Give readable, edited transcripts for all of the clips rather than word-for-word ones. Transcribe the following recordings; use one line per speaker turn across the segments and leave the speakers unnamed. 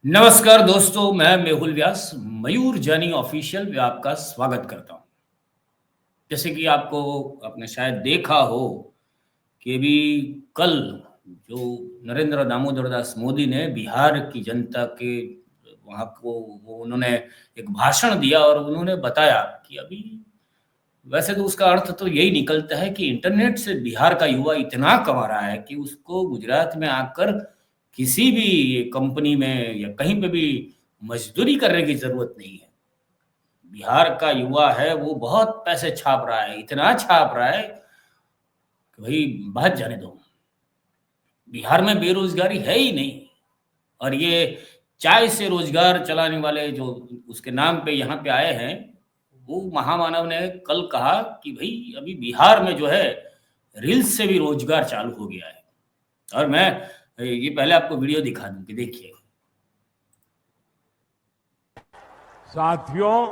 नमस्कार दोस्तों, मैं मेहुल व्यास मयूर जानी ऑफिशियल में आपका स्वागत करता हूँ। जैसे कि आपने शायद देखा हो कि अभी कल जो नरेंद्र दामोदर दास मोदी ने बिहार की जनता के वहाँ को वो उन्होंने एक भाषण दिया और उन्होंने बताया कि अभी वैसे तो उसका अर्थ तो यही निकलता है कि इंटरनेट से बिहार का युवा इतना कमा रहा है कि उसको गुजरात में आकर किसी भी कंपनी में या कहीं पे भी मजदूरी करने की जरूरत नहीं है। बिहार का युवा है वो बहुत पैसे छाप रहा है, इतना छाप रहा है कि भाई बात जाने दो। बिहार में बेरोजगारी है ही नहीं। और ये चाय से रोजगार चलाने वाले जो उसके नाम पे यहाँ पे आए हैं, वो महामानव ने कल कहा कि भाई अभी बिहार में जो है रील्स से भी रोजगार चालू हो गया है। और मैं ये पहले आपको वीडियो दिखा दूं कि देखिए।
साथियों,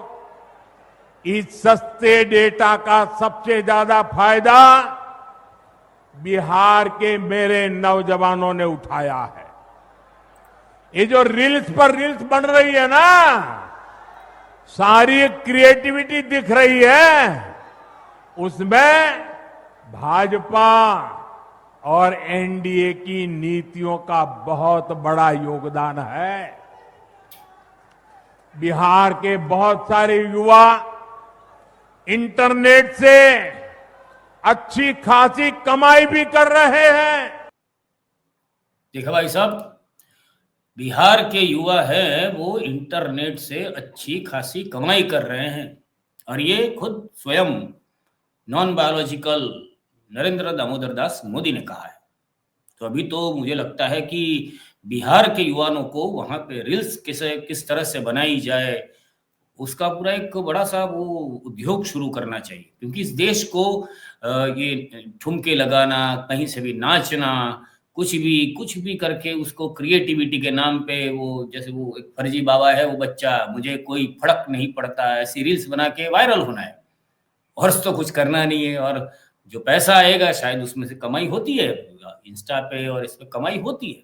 इस सस्ते डेटा का सबसे ज्यादा फायदा बिहार के मेरे नौजवानों ने उठाया है। ये जो रील्स पर रील्स बन रही है ना, सारी क्रिएटिविटी दिख रही है, उसमें भाजपा और एनडीए की नीतियों का बहुत बड़ा योगदान है। बिहार के बहुत सारे युवा इंटरनेट से अच्छी खासी कमाई भी कर रहे हैं।
देखा भाई साहब, बिहार के युवा हैं वो इंटरनेट से अच्छी खासी कमाई कर रहे हैं। और ये खुद स्वयं नॉन बायोलॉजिकल नरेंद्र दामोदर दास मोदी ने कहा है। तो अभी तो मुझे लगता है कि बिहार के युवाओं को वहां पे रील्स किस तरह से बनाई जाए, उसका पूरा एक बड़ा सा वो उद्योग शुरू करना चाहिए। क्योंकि इस देश को ये ठुमके लगाना, कहीं से भी नाचना, कुछ भी करके उसको क्रिएटिविटी के नाम पे वो जैसे वो एक फर्जी बाबा है वो बच्चा, मुझे कोई फर्क नहीं पड़ता, ऐसी रील्स बना के वायरल होना है। और तो कुछ करना नहीं है। और जो पैसा आएगा शायद उसमें से कमाई होती है, इंस्टा पे और इस पे कमाई होती है।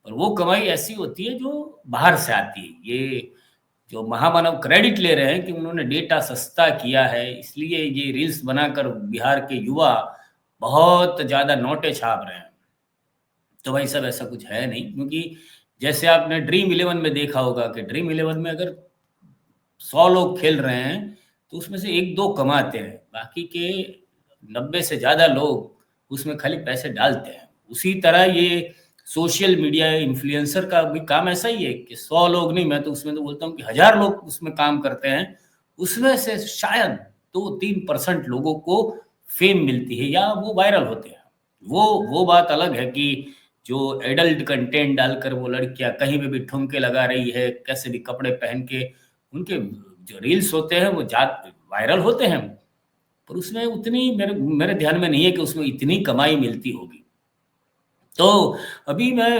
और वो कमाई ऐसी होती है जो बाहर से आती है। ये जो महामानव क्रेडिट ले रहे हैं कि उन्होंने डेटा सस्ता किया है, इसलिए ये रील्स बनाकर बिहार के युवा बहुत ज़्यादा नोटें छाप रहे हैं। तो भाई साहब ऐसा कुछ है नहीं। क्योंकि जैसे आपने ड्रीम इलेवन में देखा होगा कि ड्रीम इलेवन में अगर 100 लोग खेल रहे हैं तो उसमें से एक दो कमाते हैं, बाकी के 90 से ज़्यादा लोग उसमें खाली पैसे डालते हैं। उसी तरह ये सोशल मीडिया इन्फ्लुएंसर का भी काम ऐसा ही है कि 100 लोग नहीं, मैं तो उसमें तो बोलता हूँ कि 1000 लोग उसमें काम करते हैं, उसमें से शायद 2-3% लोगों को फेम मिलती है या वो वायरल होते हैं। वो बात अलग है कि जो एडल्ट कंटेंट डालकर वो लड़कियां कहीं पे भी ठुमके लगा रही है, कैसे भी कपड़े पहन के, उनके जो रील्स होते हैं वो वायरल होते हैं। पर उसमें उतनी मेरे मेरे ध्यान में नहीं है कि उसमें इतनी कमाई मिलती होगी। तो अभी मैं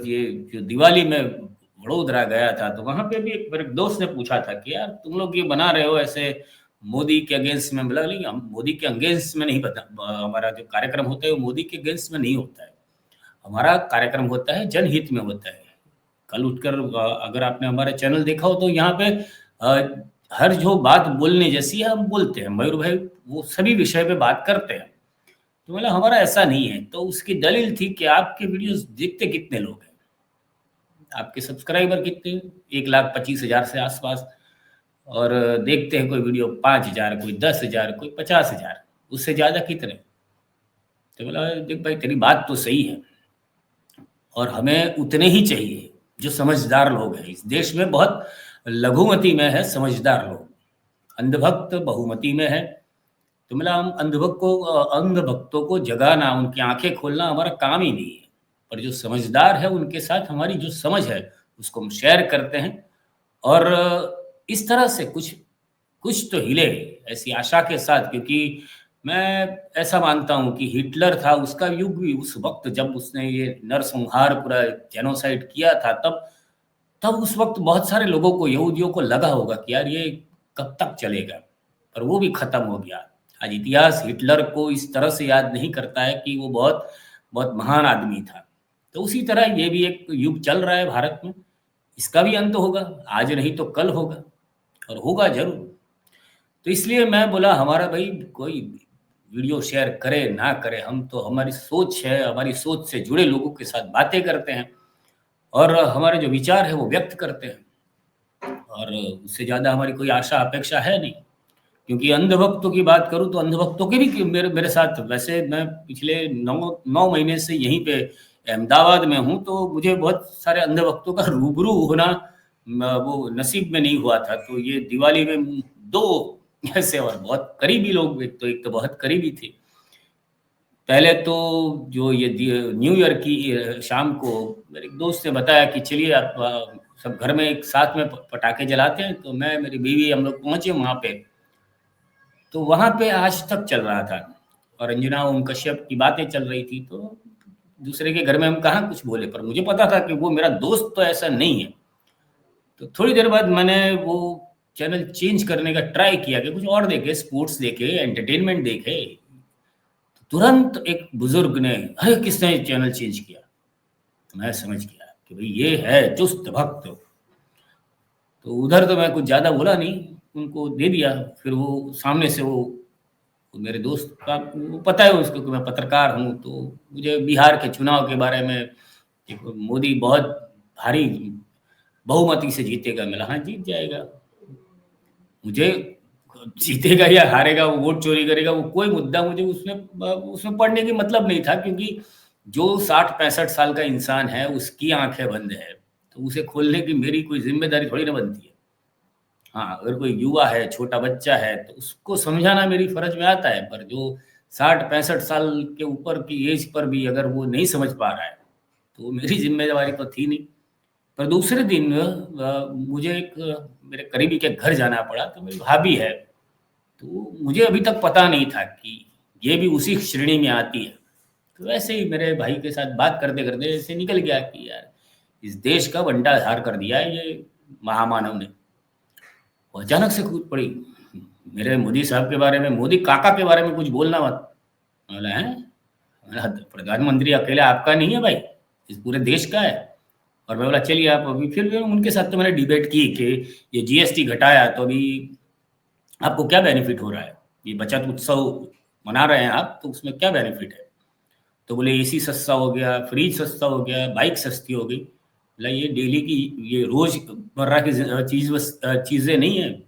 ये जो दिवाली में वडोदरा गया था तो वहां पे भी एक मेरे दोस्त ने पूछा था कि यार तुम लोग ये बना रहे हो ऐसे मोदी के अगेंस्ट में। बोला नहीं, हम मोदी के अगेंस्ट में नहीं हमारा जो कार्यक्रम होता है वो मोदी के अगेंस्ट में नहीं होता है। हमारा कार्यक्रम होता है जनहित में होता है। कल उठकर अगर आपने हमारा चैनल देखा हो तो यहाँ पे हर जो बात बोलने जैसी है हम बोलते हैं। मयूर भाई वो सभी विषय पे बात करते हैं। तो मतलब हमारा ऐसा नहीं है। तो उसकी दलील थी कि आपके वीडियोस देखते कितने लोग हैं, आपके सब्सक्राइबर कितने, 1,25,000 से आसपास, और देखते हैं कोई वीडियो 5,000, कोई 10,000, कोई 50,000, उससे ज्यादा कितने। तो बोला देख भाई तेरी बात तो सही है और हमें उतने ही चाहिए जो समझदार लोग हैं। इस देश में बहुत लघुमती में है समझदार लोग, अंधभक्त बहुमती में है। तो मतलब हम अंधभक्तों को जगाना, उनकी आंखें खोलना हमारा काम ही नहीं है। पर जो समझदार है उनके साथ हमारी जो समझ है उसको हम शेयर करते हैं। और इस तरह से कुछ कुछ तो हिले, ऐसी आशा के साथ। क्योंकि मैं ऐसा मानता हूं कि हिटलर था, उसका युग भी उस वक्त जब उसने ये नरसंहार पूरा जेनोसाइड किया था, तब तब उस वक्त बहुत सारे लोगों को, यहूदियों को लगा होगा कि यार ये कब तक चलेगा। पर वो भी खत्म हो गया। आज इतिहास हिटलर को इस तरह से याद नहीं करता है कि वो बहुत बहुत महान आदमी था। तो उसी तरह ये भी एक युग चल रहा है भारत में इसका भी अंत होगा, आज नहीं तो कल होगा, और होगा जरूर। तो इसलिए मैं बोला हमारा भाई कोई वीडियो शेयर करे ना करे, हम तो हमारी सोच है, हमारी सोच से जुड़े लोगों के साथ बातें करते हैं और हमारे जो विचार है वो व्यक्त करते हैं, और उससे ज़्यादा हमारी कोई आशा अपेक्षा है नहीं। क्योंकि अंधभक्तों की बात करूं तो अंधभक्तों के भी मेरे मेरे साथ, वैसे मैं पिछले 9 महीने से यहीं पे अहमदाबाद में हूं, तो मुझे बहुत सारे अंधभक्तों का रूबरू होना वो नसीब में नहीं हुआ था। तो ये दिवाली में दो ऐसे और बहुत करीबी लोग, एक तो बहुत करीबी थे। पहले तो जो ये न्यू ईयर की शाम को मेरे एक दोस्त ने बताया कि चलिए आप सब घर में एक साथ में पटाखे जलाते हैं। तो मैं, मेरी बीवी, हम लोग पहुंचे वहां पे। तो वहां पे आज तक चल रहा था और अंजना ओम कश्यप की बातें चल रही थी। तो दूसरे के घर में हम कहाँ कुछ बोले, पर मुझे पता था कि वो मेरा दोस्त तो ऐसा नहीं है। तो थोड़ी देर बाद मैंने वो चैनल चेंज करने का ट्राई किया कि कुछ और देखे, स्पोर्ट्स देखे, एंटरटेनमेंट देखे। तो तुरंत एक बुजुर्ग ने, अरे किसने चैनल चेंज किया? तो मैं समझ गया कि भाई ये है चुस्त भक्त। तो उधर तो मैं कुछ ज्यादा बोला नहीं, उनको दे दिया। फिर वो सामने से वो मेरे दोस्त का, वो पता है उसको कि मैं पत्रकार हूँ, तो मुझे बिहार के चुनाव के बारे में, देखो मोदी बहुत भारी बहुमति से जीतेगा। मिला, हाँ जीत जाएगा। मुझे जीतेगा या हारेगा, वो वोट चोरी करेगा, वो कोई मुद्दा मुझे उसमें उसमें पढ़ने की मतलब नहीं था। क्योंकि जो 60-65 साल का इंसान है उसकी आंखें बंद है, तो उसे खोलने की मेरी कोई जिम्मेदारी थोड़ी ना बनती है। हाँ, अगर कोई युवा है, छोटा बच्चा है, तो उसको समझाना मेरी फर्ज में आता है। पर जो 60-65 साल के ऊपर की एज पर भी अगर वो नहीं समझ पा रहा है, तो मेरी जिम्मेदारी तो थी नहीं। पर दूसरे दिन मुझे एक मेरे करीबी के घर जाना पड़ा। तो मेरी भाभी है, तो मुझे अभी तक पता नहीं था कि ये भी उसी श्रेणी में आती है। तो वैसे ही मेरे भाई के साथ बात करते करते ऐसे निकल गया कि यार इस देश का बंटाधार कर दिया है ये महामानव ने। वो अचानक से कूद पड़ी मेरे मोदी साहब के बारे में, मोदी काका के बारे में कुछ बोलना मत। बोला है, बोला, प्रधानमंत्री अकेले आपका नहीं है भाई, इस पूरे देश का है। और मैं बोला चलिए आप अभी, फिर उनके साथ तो मैंने डिबेट की कि ये जीएसटी घटाया तो अभी आपको क्या बेनिफिट हो रहा है, ये बचत उत्सव मना रहे हैं आप, तो उसमें क्या बेनिफिट है? तो बोले एसी सस्ता हो गया, फ्रिज सस्ता हो गया, बाइक सस्ती हो गई। बोला ये डेली की, ये रोजमर्रा की चीजें नहीं है।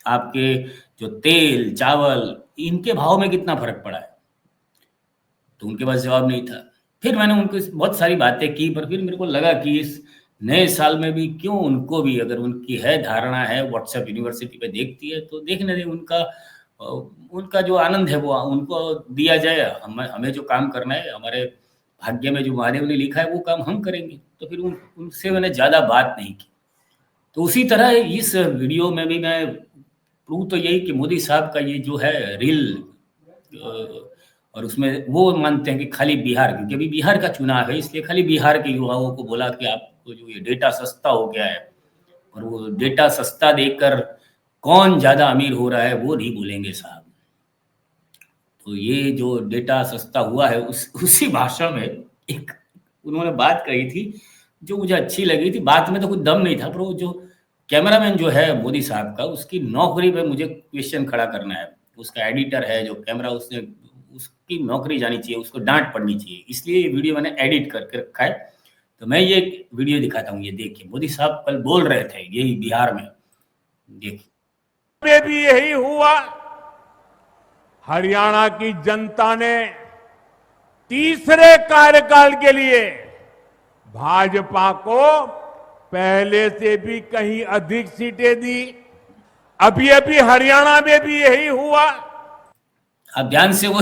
आपके जो तेल चावल, इनके भाव में कितना फर्क पड़ा है? तो उनके पास जवाब नहीं था। फिर मैंने उनको बहुत सारी बातें की, पर फिर मेरे को लगा कि इस नए साल में भी क्यों उनको भी, अगर उनकी है धारणा है, व्हाट्सएप यूनिवर्सिटी पे देखती है तो देखने दें। उनका जो आनंद है वो उनको दिया जाए। हमें जो काम करना है, हमारे भाग्य में जो महादेव ने लिखा है वो काम हम करेंगे। तो फिर उनसे मैंने ज़्यादा बात नहीं की। तो उसी तरह इस वीडियो में भी मैं प्रूव तो यही कि मोदी साहब का ये जो है रील, और उसमें वो मानते हैं कि खाली बिहार, क्योंकि अभी बिहार का चुनाव है, इसलिए खाली बिहार के युवाओं को बोला कि आपको जो ये डेटा सस्ता हो गया है, और वो डेटा सस्ता देकर कौन ज्यादा अमीर हो रहा है वो नहीं बोलेंगे साहब। तो ये जो डेटा सस्ता हुआ है उसी भाषा में एक उन्होंने बात कही थी जो मुझे अच्छी लगी थी। बात में तो कुछ दम नहीं था, पर वो जो कैमरामैन जो है मोदी साहब का, उसकी नौकरी पे मुझे क्वेश्चन खड़ा करना है। उसका एडिटर है जो कैमरा, उसने उसकी नौकरी जानी चाहिए, उसको डांट पड़नी चाहिए। इसलिए ये वीडियो मैंने एडिट करके रखा है। तो मैं ये वीडियो दिखाता हूँ, ये देखिए। मोदी साहब कल बोल रहे थे यही बिहार में, देखिए।
में भी यही हुआ। हरियाणा की जनता ने तीसरे कार्यकाल के लिए भाजपा को पहले से भी कहीं अधिक सीटें दी। अभी अभी हरियाणा में भी यही हुआ।
आप ध्यान से वो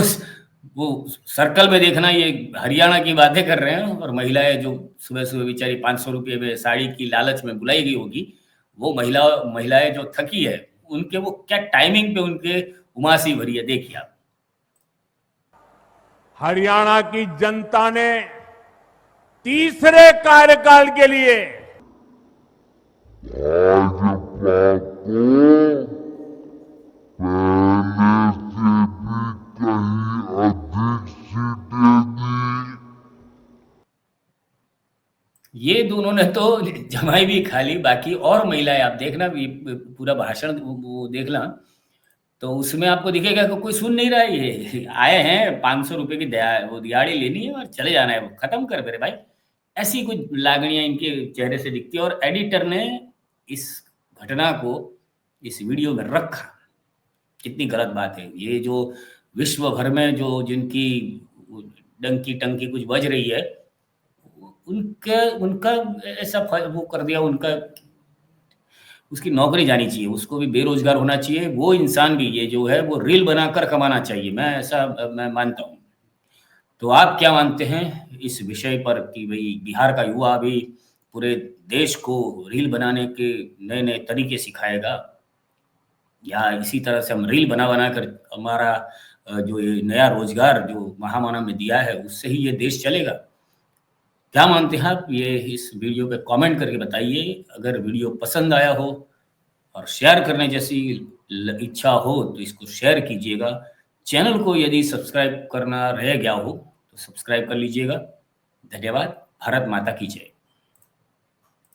सर्कल में देखना, ये हरियाणा की बातें कर रहे हैं। और महिलाएं जो सुबह सुबह बेचारी 500 रुपये में साड़ी की लालच में बुलाई गई होगी, वो महिलाएं जो थकी है, उनके वो क्या टाइमिंग पे उनके उमासी भरी है, देखिए आप।
हरियाणा की जनता ने तीसरे कार्यकाल के लिए भाजपा को पहले से भी कहीं अधिक सीटें दी।
ये दोनों ने तो जमाई भी खा ली, बाकी और महिलाएं आप देखना भी, पूरा भाषण वो देखना, तो उसमें आपको दिखेगा कि कोई सुन नहीं रहा है, ये आए हैं 500 रुपए की वो दिहाड़ी लेनी है और चले जाना है, वो खत्म कर मेरे भाई। ऐसी कुछ लागनियां इनके चेहरे से दिखती है, और एडिटर ने इस घटना को इस वीडियो में रखा। कितनी गलत बात है ये, जो विश्व भर में जो जिनकी डंकी टंकी कुछ बज रही है, उनके उनका ऐसा वो कर दिया, उनका उसकी नौकरी जानी चाहिए, उसको भी बेरोजगार होना चाहिए, वो इंसान भी ये जो है वो रील बनाकर कमाना चाहिए, मैं ऐसा मैं मानता हूँ। तो आप क्या मानते हैं इस विषय पर कि भाई बिहार का युवा अभी पूरे देश को रील बनाने के नए नए तरीके सिखाएगा, या इसी तरह से हम रील बना बना कर हमारा जो ये नया रोजगार जो महामानव ने दिया है उससे ही ये देश चलेगा? क्या मानते हैं आप? ये इस वीडियो पे कमेंट करके बताइए। अगर वीडियो पसंद आया हो और शेयर करने जैसी इच्छा हो तो इसको शेयर कीजिएगा। चैनल को यदि सब्सक्राइब करना रह गया हो तो सब्सक्राइब कर लीजिएगा। धन्यवाद। भारत माता की जय।